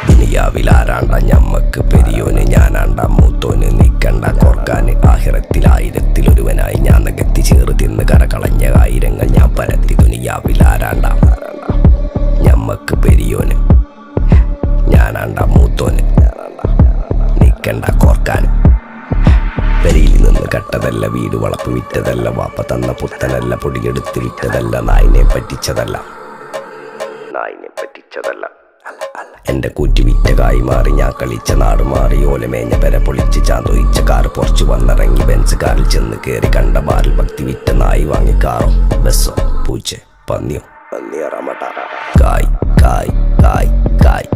ദുനിയാവിലാരാണ്ട ഞമ്മക്ക് പെരിയോന്, ഞാനാണ്ട മൂത്തോന്. നിക്കണ്ട കോർക്കാന് ആഹിറത്തിൽ ആയിരത്തിലൊരുവനായി ഞാൻ നികത്തി ചേറ് തിന്ന് കരകളഞ്ഞ ആയിരങ്ങൾ ഞാൻ പരത്തി. ദുനിയാവിലാരാണ്ട ഞമ്മക്ക് പെരിയോന്, ഞാനാണ്ട മൂത്തോന്. നിക്കണ്ട കോർക്കാന്. പെരിയിൽ നിന്ന് കട്ടതല്ല, വീട് വളപ്പ് വിറ്റതല്ല, വാപ്പ തന്ന പുത്തനല്ല, പൊടിയെടുത്ത് വിറ്റതല്ല, നായിനെ പറ്റിച്ചതല്ല. എന്റെ കൂറ്റി വിറ്റ കായി മാറി, ഞാൻ കളിച്ച നാട് മാറി. ഓലമേഞ്ഞ പെര പൊളിച്ച് ചാന്തൊയിച്ച കാറ് പൊറച്ചു വന്നിറങ്ങി. ബെൻസ് കാറിൽ ചെന്ന് കേറി കണ്ട ബാറിൽ ഭക്തി വിറ്റ നായി വാങ്ങി കാറോ ബസ്സോ പൂച്ച പന്നിയോ കായ് കായ് കായ് കായ്.